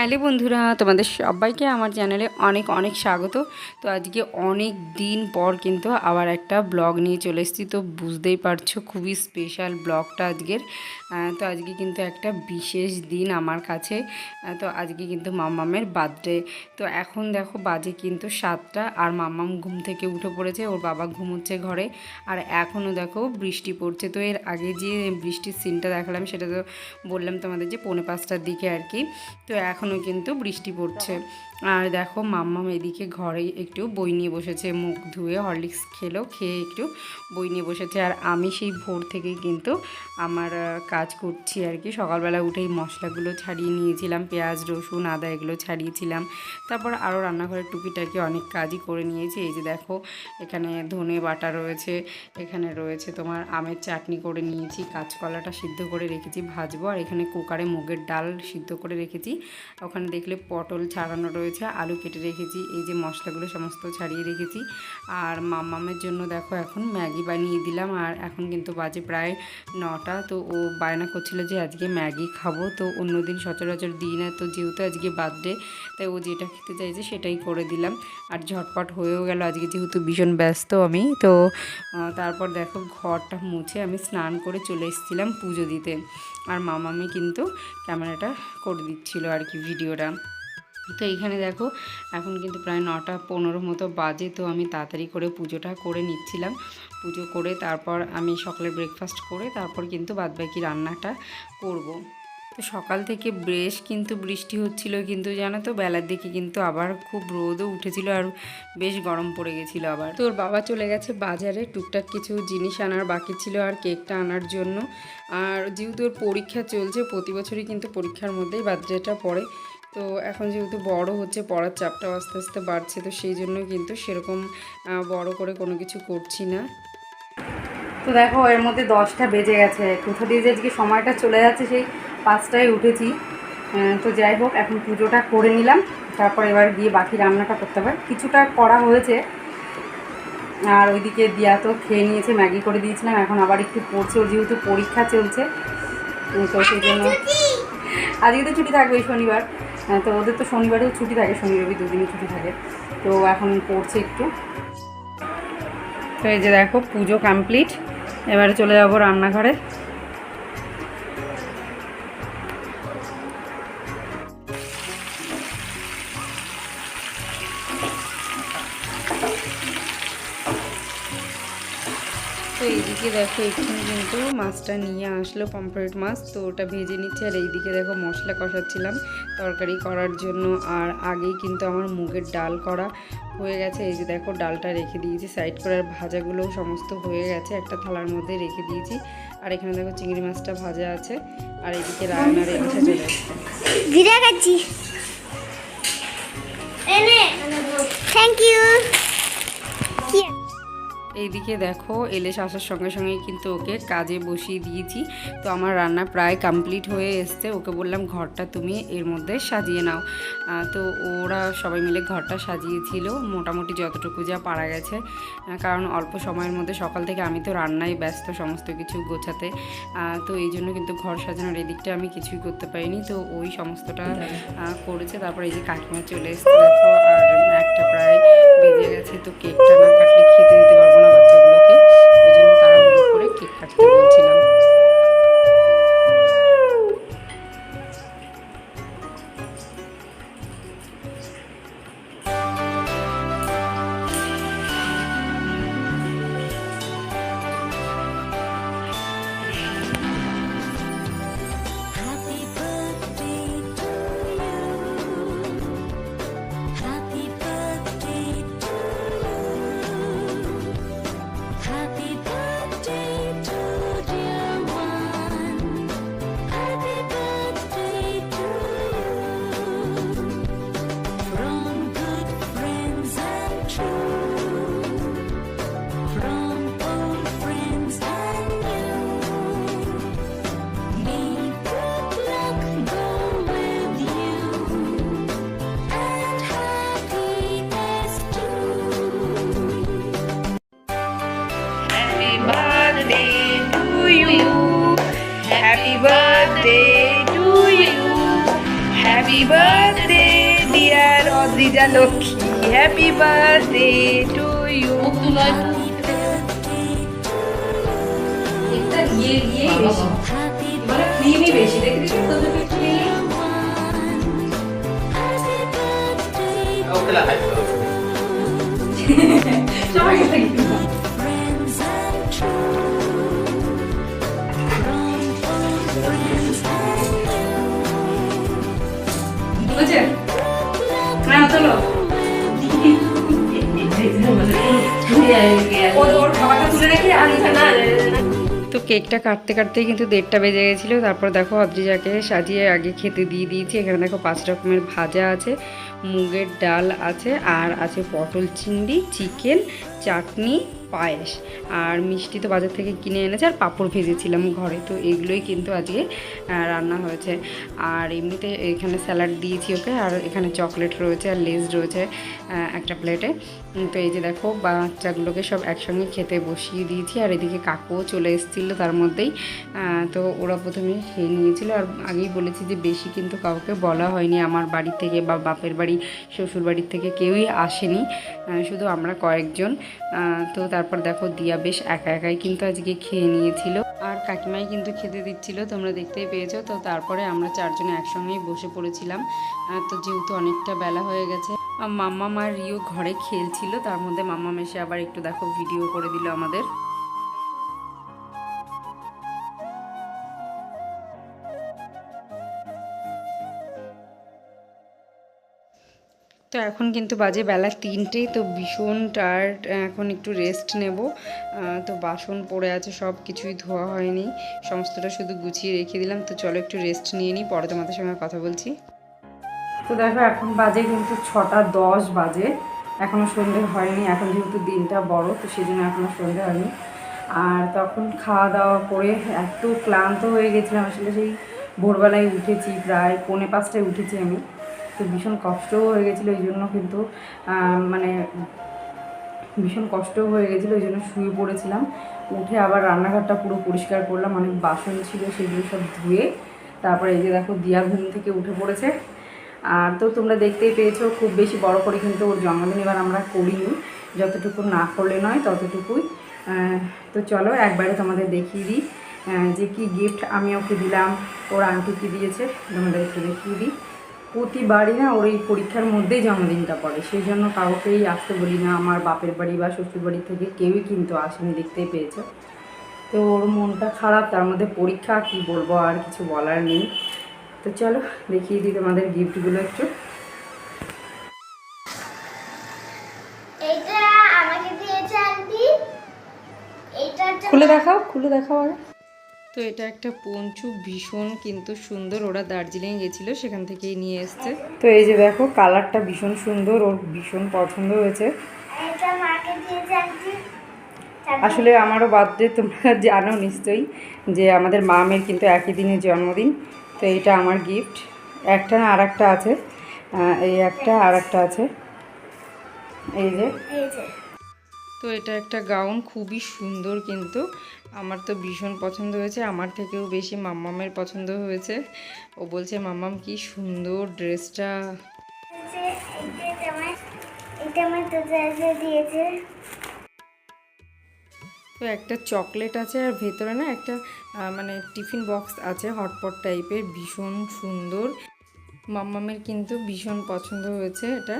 Hello বন্ধুরা, তোমাদের সবাইকে আমার চ্যানেলে অনেক অনেক স্বাগত। তো আজকে অনেক দিন পর কিন্তু আবার একটা ব্লগ নিয়ে চলে এসেছি। তো বুঝতেই পারছো খুবই স্পেশাল ব্লগটা আজকের। তো আজকে কিন্তু একটা বিশেষ দিন আমার কাছে। তো আজকে কিন্তু মাম্মামের বার্থডে। তো এখন দেখো বাজে কিন্তু 7টা, আর মাম্মাম ঘুম থেকে উঠে পড়েছে, ওর বাবা ঘুমোচ্ছে ঘরে। আর এখনও দেখো বৃষ্টি পড়ছে। তো এর আগে যে বৃষ্টির সিনটা দেখালাম সেটা তো বললাম তোমাদের যে 4:45টার দিকে আর কি। তো এখনও কিন্তু বৃষ্টি পড়ছে। আর দেখো মাম্মাম এদিকে ঘরে একটু বই নিয়ে বসেছে, মুখ ধুয়ে হরলিক্স খেয়ে একটু বই নিয়ে বসেছে। আর আমি সেই ভোর থেকেই কিন্তু আমার কাজ করছি আর কি। সকালবেলা উঠেই মশলাগুলো ছাড়িয়ে নিয়েছিলাম, পেঁয়াজ রসুন আদা এগুলো ছাড়িয়েছিলাম। তারপর আরও রান্নাঘরের টুকিটাকি অনেক কাজই করে নিয়েছি। এই যে দেখো এখানে ধনে বাটা রয়েছে, এখানে রয়েছে তোমার আমের চাটনি করে নিয়েছি, কাঁচকলাটা সিদ্ধ করে রেখেছি ভাজবো, আর এখানে কুকারে মুগের ডাল সিদ্ধ করে রেখেছি। ওখানে দেখলে পটল ছাড়ানো রয়েছে, আলু কেটে রেখেছি, এই যে মশলাগুলো সমস্ত ছাড়িয়ে রেখেছি। আর মাম্মামের জন্য দেখো এখন ম্যাগি বানিয়ে দিলাম। আর এখন কিন্তু বাজে প্রায় 9টা। তো ও বায়না করছিল যে আজকে ম্যাগি খাবো। তো অন্যদিন সচরাচর দিই না, তো যেহেতু আজকে বার্থডে তাই ও যেটা খেতে চাইছে সেটাই করে দিলাম। আর ঝটপট হয়েও গেল আজকে, যেহেতু ভীষণ ব্যস্ত আমি। তো তারপর দেখো ঘরটা মুছে আমি স্নান করে চলে এসেছিলাম পুজো দিতে। আর মামামি কিন্তু ক্যামেরাটা করে দিচ্ছিল আর কি, ভিডিওটা। তো এইখানে দেখো এখন কিন্তু প্রায় 9:15 মতো বাজে। তো আমি তাড়াতাড়ি করে পুজোটা করে নিচ্ছিলাম। পুজো করে তারপর আমি সকালের ব্রেকফাস্ট করে তারপর কিন্তু বাদবাকি রান্নাটা করব। তো সকাল থেকে বেশ কিন্তু বৃষ্টি হচ্ছিল, কিন্তু জানো তো বেলার দিকে কিন্তু আবার খুব রোদও উঠেছিল আর বেশ গরম পড়ে গেছিলো আবার। তো ওর বাবা চলে গেছে বাজারে, টুকটাক কিছু জিনিস আনার বাকি ছিল আর কেকটা আনার জন্য। আর যেহেতু ওর পরীক্ষা চলছে, প্রতি বছরই কিন্তু পরীক্ষার মধ্যেই বার্থডেটা পড়ে। তো এখন যেহেতু বড় হচ্ছে, পড়ার চাপটাও আস্তে আস্তে বাড়ছে, তো সেই জন্য কিন্তু সেরকম বড় করে কোনো কিছু করছি না। তো দেখো এর মধ্যে 10টা বেজে গেছে, কোথা দিয়ে যে আজকে সময়টা চলে যাচ্ছে, সেই 5টায় উঠেছি। তো যাই হোক এখন পুজোটা করে নিলাম, তারপর এবার গিয়ে বাকি রান্নাটা করতে হবে। কিছুটা করা হয়েছে, আর ওইদিকে দিয়া তো খেয়ে নিয়েছে, ম্যাগি করে দিয়েছিলাম, এখন আবার একটু পড়ছে, ওর যেহেতু পরীক্ষা চলছে। তো সেই জন্য আজকে তো ছুটি থাকবে শনিবার। তো ওদের তো শনিবারেও ছুটি থাকে, শনি রবি দুদিনই ছুটি থাকে। তো এখন পড়ছে একটু। তো এই যে দেখো পুজো কমপ্লিট, এবারে চলে যাবো রান্নাঘরে। তো এইদিকে দেখো এখানে কিন্তু মাছটা নিয়ে আসলো, পমফ্রেট মাছ। তো ওটা ভেজে নিচ্ছে, আর এইদিকে দেখো মশলা কষাচ্ছিলাম তরকারি করার জন্য। আর আগেই কিন্তু আমার মুগের ডাল করা হয়ে গেছে। এই যে দেখো ডালটা রেখে দিয়েছি সাইড করে, আর ভাজাগুলোও সমস্ত হয়ে গেছে, একটা থালার মধ্যে রেখে দিয়েছি। আর এখানে দেখো চিংড়ি মাছটা ভাজা আছে, আর এইদিকে রান্নার এসে চলে আসছে। Thank you. এইদিকে দেখো এলেশ আসার সঙ্গে সঙ্গে কিন্তু ওকে কাজে বসিয়ে দিয়েছি। তো আমার রান্না প্রায় কমপ্লিট হয়ে এসছে। ওকে বললাম ঘরটা তুমি এর মধ্যে সাজিয়ে নাও। তো ওরা সবাই মিলে ঘরটা সাজিয়েছিল, মোটামুটি যতটুকু যা পারা গেছে। কারণ অল্প সময়ের মধ্যে সকাল থেকে আমি তো রান্নায় ব্যস্ত সমস্ত কিছু গোছাতে। তো এই জন্য কিন্তু ঘর সাজানোর এদিকটা আমি কিছুই করতে পারিনি। তো ওই সমস্তটা করেছে। তারপর এই যে কাকিমা চলে এসছে দেখো, আর একটা প্রায় বেজে গেছে। তো কেকটা না কাটলে খেতে দিতে পারবো না বাচ্চাগুলোকে, ওই জন্য তাড়াহুড়ো করে কেক কাটতে বলছিলাম। Happy birthday to you. Happy birthday dear Adrija Lakshmi, happy birthday to you. বেশি দেখেছি তো কেকটা কাটতে কাটতেই কিন্তু 1:30 বেজে গেছিলো। তারপর দেখো অদ্রিজাকে সাজিয়ে আগে খেতে দিয়ে দিয়েছি। এখানে দেখো 5 রকমের ভাজা আছে, মুগের ডাল আছে, আর আছে পটল চিংড়ি, চিকেন, চাটনি, পায়েস, আর মিষ্টি তো বাজার থেকে কিনে এনেছে, আর পাঁপড় ভেজেছিলাম ঘরে। তো এগুলোই কিন্তু আজকে রান্না হয়েছে। আর এমনিতে এখানে স্যালাড দিয়েছি ওকে, আর এখানে চকলেট রয়েছে আর লেস রয়েছে একটা প্লেটে। তো এই যে দেখো বাচ্চাগুলোকে সব একসঙ্গে খেতে বসিয়ে দিয়েছি। আর এদিকে কাকুও চলে এসেছিলো তার মধ্যেই। তো ওরা প্রথমে খেয়ে নিয়েছিল। আর আগেই বলেছি যে বেশি কিন্তু কাউকে বলা হয়নি, আমার বাড়ি থেকে বা বাপের বাড়ি শ্বশুর বাড়ির থেকে কেউই আসেনি, শুধু আমরা কয়েকজন। তো তারপর দেখো দিয়া বেশ একা একাই কিন্তু আজকে খেয়ে নিয়েছিল, আর কাকিমাই কিন্তু খেতে দিচ্ছিল, তোমরা দেখতেই পেয়েছো। তো তারপরে আমরা 4 জনে একসঙ্গেই বসে পড়েছিলাম। তো যেহেতু অনেকটা বেলা হয়ে গেছে, মাম্মা আর রিও ঘরে খেলছিল, তার মধ্যে মাম্মা এসে আবার একটু দেখো ভিডিও করে দিল আমাদের। তো এখন কিন্তু বাজে বেলা 3টে। তো ভীষণ টায়ার্ড, এখন একটু রেস্ট নেব। তো বাসন পড়ে আছে, সব কিছুই ধোয়া হয়নি, সমস্তটা শুধু গুছিয়ে রেখে দিলাম। তো চলো একটু রেস্ট নিয়ে নিই, পরে তোমাদের সঙ্গে কথা বলছি। তো দেখো এখন বাজে কিন্তু 6:10 বাজে, এখনও সন্ধে হয়নি। এখন যেহেতু দিনটা বড়, তো সেই জন্য এখনও সন্ধে হয়নি। আর তখন খাওয়া দাওয়া করে এত ক্লান্ত হয়ে গেছিলাম, আসলে সেই ভোরবেলায় উঠেছি, প্রায় 4:45টায় উঠেছি আমি। তো ভীষণ কষ্টও হয়ে গেছিলো, এই জন্য কিন্তু মানে ভীষণ কষ্টও হয়ে গেছিলো, ওই জন্য শুয়ে পড়েছিলাম। উঠে আবার রান্নাঘরটা পুরো পরিষ্কার করলাম, অনেক বাসন ছিল সেগুলো সব ধুয়ে। তারপরে এই যে দেখো দিয়া ঘুম থেকে উঠে পড়েছে। আর তো তোমরা দেখতেই পেয়েছো, খুব বেশি বড় করে কিন্তু ওর জন্মদিন এবার আমরা করিনি, যতটুকু না করলে নয় ততটুকুই। তো চলো একবারে তোমাদের দেখিয়ে দিই যে কি গিফট আমি ওকে দিলাম, ওর আন্টি কী দিয়েছে তোমাদের একটু দেখিয়ে দিই। প্রতিবারই না ওর এই পরীক্ষার মধ্যেই জন্মদিনটা পড়ে, সেই জন্য কাউকেই আসতে বলি না, আমার বাপের বাড়ি বা শ্বশুর বাড়ি থেকে কেউই কিন্তু আসেনি, দেখতেই পেয়েছো। তো ওর মনটা খারাপ, তার মধ্যে পরীক্ষা, কি বলবো, আর কিছু বলার নেই। তো চলো দেখিয়ে দিই তোমাদের গিফটগুলো একটু। খুলে দেখাও, খুলে দেখাও আগে। তো এটা একটা পঞ্চু, ভীষণ কিন্তু সুন্দর, ওরা দার্জিলিং গেছিলো সেখান থেকেই নিয়ে এসছে। তো এই যে দেখো কালারটা ভীষণ সুন্দর, ওর ভীষণ পছন্দ হয়েছে। আসলে আমারও বার্থডে তোমরা জানো নিশ্চয়ই যে আমাদের মামের কিন্তু একই দিনে জন্মদিন। তো এইটা আমার গিফট, একটা না আর একটা আছে, এই একটা আর একটা আছে, এই যে। তো এটা একটা গাউন, খুবই সুন্দর, কিন্তু আমার তো ভীষণ পছন্দ হয়েছে, আমার থেকেও বেশি মাম্মামের পছন্দ হয়েছে। ও বলছে মাম্মাম কি সুন্দর ড্রেসটা। তো একটা চকলেট আছে, আর ভেতরে না একটা মানে টিফিন বক্স আছে হটপট টাইপের, ভীষণ সুন্দর। মাম্মামের কিন্তু ভীষণ পছন্দ হয়েছে এটা।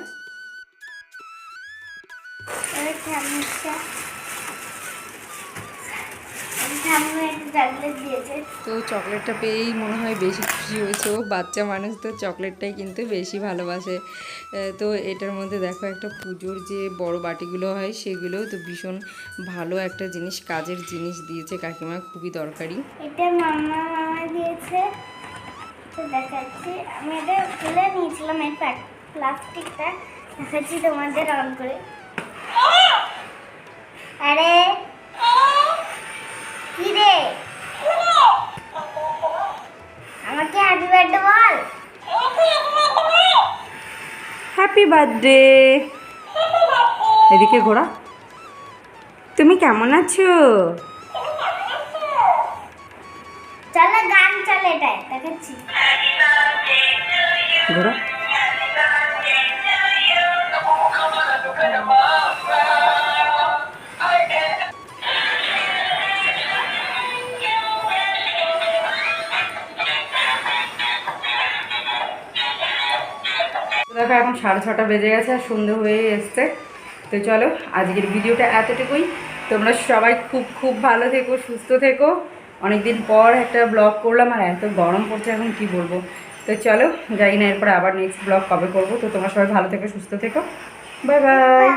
তো চকলেটটা পেয়েই মনে হয় বেশি খুশি হয়েছে ও, বাচ্চা মানুষ তো চকলেটটাই কিন্তু বেশি ভালোবাসে। তো এটার মধ্যে দেখো একটা পুজোর যে বড় বাটিগুলো হয় সেগুলো, তো ভীষণ ভালো একটা জিনিস, কাজের জিনিস দিয়েছে কাকিমা, খুবই দরকারি। এটা মামা দিয়েছে, তো দেখাচ্ছি, আমি এটা খুলে নিয়েছিলাম, এই প্লাস্টিকটা দেখাচ্ছি তোমাদের অন করে। আরে কি রে, আমাকে হ্যাপি বার্থডে বল। হ্যাপি বার্থডে, এদিকে ঘোরা। তুমি কেমন আছো? চলো গান চলে, এটাই দেখাচ্ছি। ঘোরো। দেখো এখন 6:30 বেজে গেছে আর সন্ধে হয়ে এসছে। তো চলো আজকের ভিডিওটা এতটুকুই। তোমরা সবাই খুব খুব ভালো থেকো, সুস্থ থেকো। অনেকদিন পর একটা ব্লগ করলাম আর এত গরম পড়ছে এখন কি বলবো। তো চলো, যাই না এরপরে আবার নেক্সট ব্লগ কবে করবো। তো তোমরা সবাই ভালো থেকো, সুস্থ থেকো। Bye bye. বাই।